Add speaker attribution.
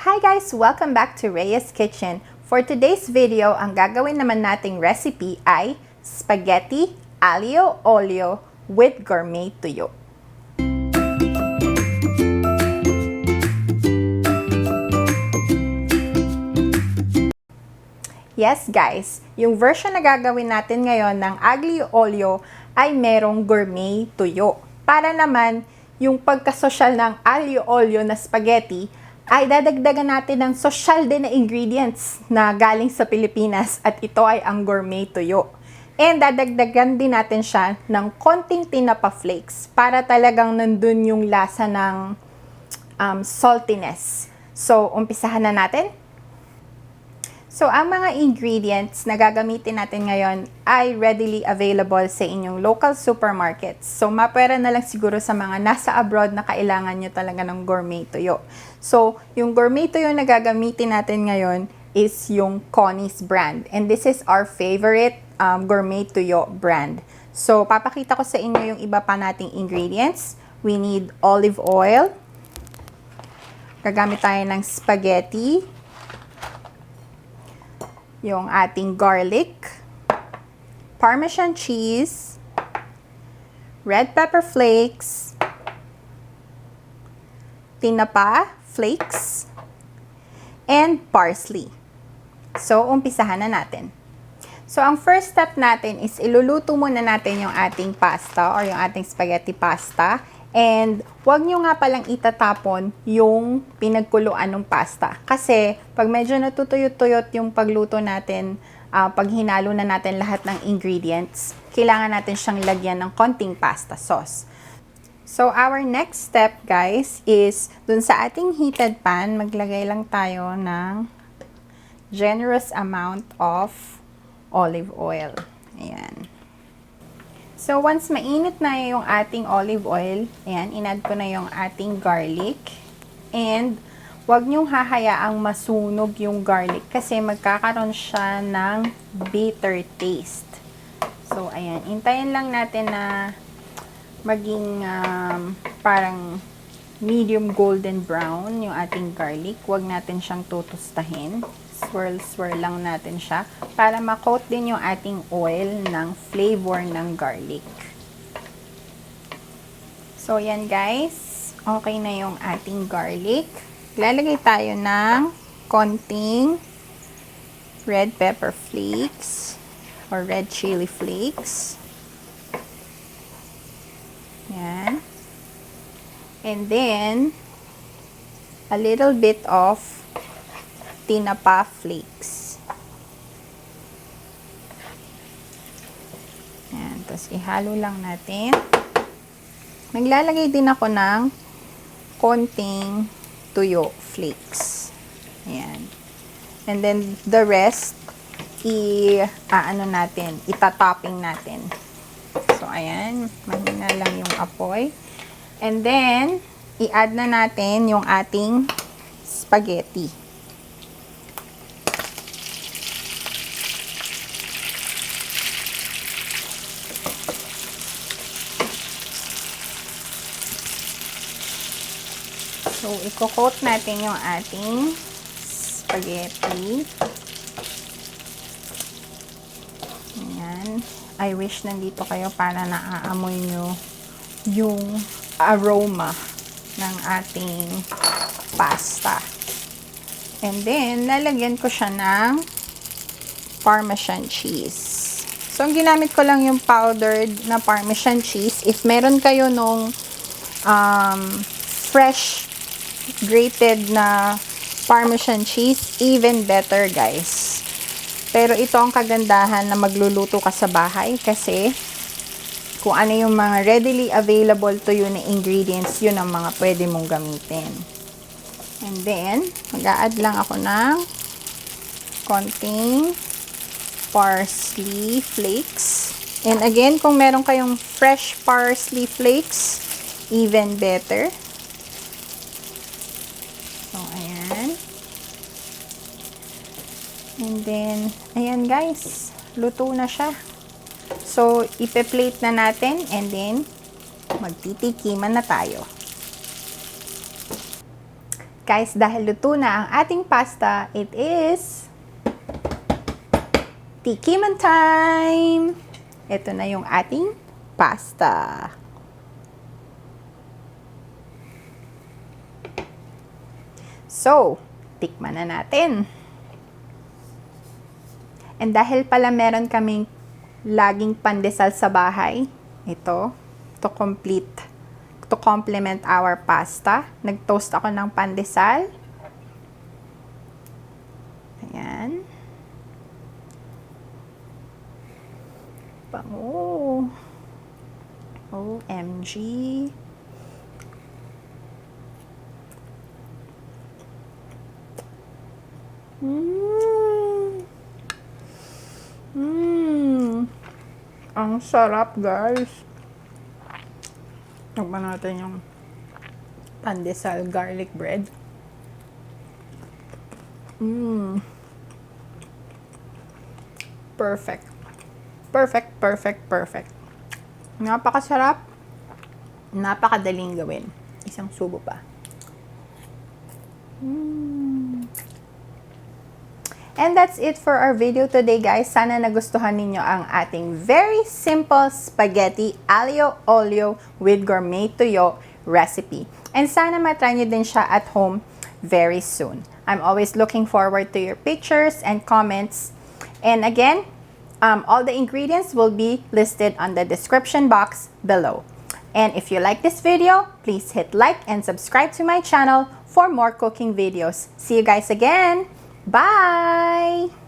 Speaker 1: Hi guys! Welcome back to Rhea's Kitchen. For today's video, ang gagawin naman nating recipe ay spaghetti, alio, olio with gourmet tuyo. Yes guys, yung version na gagawin natin ngayon ng aglio olio ay merong gourmet tuyo. Para naman yung pagkasosyal ng aglio olio na spaghetti ay dadagdagan natin ng sosyal din na ingredients na galing sa Pilipinas at ito ay ang gourmet tuyo. And dadagdagan din natin siya ng konting tinapa flakes para talagang nandun yung lasa ng saltiness. So, umpisahan na natin. So, ang mga ingredients na gagamitin natin ngayon ay readily available sa inyong local supermarkets. So, mapwera na lang siguro sa mga nasa abroad na kailangan nyo talaga ng gourmet tuyo. So, yung gourmet tuyo na gagamitin natin ngayon is yung Connie's brand. And this is our favorite gourmet tuyo brand. So, papakita ko sa inyo yung iba pa nating ingredients. We need olive oil. Gagamit tayo ng spaghetti. Yung ating garlic, Parmesan cheese, red pepper flakes, tinapa flakes, and parsley. So, umpisahan na natin. So, ang first step natin is iluluto muna natin yung ating pasta or yung ating spaghetti pasta. And wag nyo nga palang itatapon yung pinagkuluan ng pasta. Kasi pag medyo natutuyot-tuyot yung pagluto natin, pag hinalo na natin lahat ng ingredients, kailangan natin siyang lagyan ng konting pasta sauce. So our next step guys is dun sa ating heated pan, maglagay lang tayo ng generous amount of olive oil. Ayan. So, once mainit na yung ating olive oil, ayan, in-add ko na yung ating garlic. And, huwag nyong hahayaang masunog yung garlic kasi magkakaroon siya ng bitter taste. So, ayan, hintayin lang natin na maging parang medium golden brown yung ating garlic. Huwag natin siyang tutustahin. Swirl lang natin siya para ma-coat din yung ating oil ng flavor ng garlic. So, yan guys. Okay na yung ating garlic. Lalagay tayo ng konting red pepper flakes or red chili flakes. Yan. And then, a little bit of tinapa flakes. Ayan. Tapos, ihalo lang natin. Maglalagay din ako ng konting tuyo flakes. Ayan. And then, the rest, itatopping natin. So, ayan. Mahina lang yung apoy. And then, i-add na natin yung ating spaghetti. So, i-coat natin yung ating spaghetti. Ayan. I wish nandito kayo para naaamoy nyo yung aroma ng ating pasta. And then, lalagyan ko siya ng Parmesan cheese. So, ang ginamit ko lang yung powdered na Parmesan cheese. If meron kayo nung fresh grated na Parmesan cheese, even better guys. Pero ito ang kagandahan na magluluto ka sa bahay kasi kung ano yung mga readily available to you na ingredients, yun ang mga pwede mong gamitin. And then, mag-a-add lang ako ng konting parsley flakes. And again, kung meron kayong fresh parsley flakes, even better. So, ayan. And then, ayan guys. Luto na siya. So, ipe-plate na natin and then, magtitikiman na tayo. guys, dahil luto na ang ating pasta, it is tikiman time! Ito na yung ating pasta. So, tikman na natin. And dahil pala meron kaming laging pandesal sa bahay, ito, to complement our pasta, nag-toast ako ng pandesal. Ayan. Bango. OMG. Ang sarap, guys. Tikman natin yung pandesal garlic bread. Perfect. Perfect, perfect, perfect. Napakasarap. Napakadaling gawin. Isang subo pa. And that's it for our video today, guys. Sana nagustuhan ninyo ang ating very simple spaghetti Alio Olio with Gourmet Tuyo recipe. And sana matry nyo din siya at home very soon. I'm always looking forward to your pictures and comments. And again, all the ingredients will be listed on the description box below. And if you like this video, please hit like and subscribe to my channel for more cooking videos. See you guys again! Bye!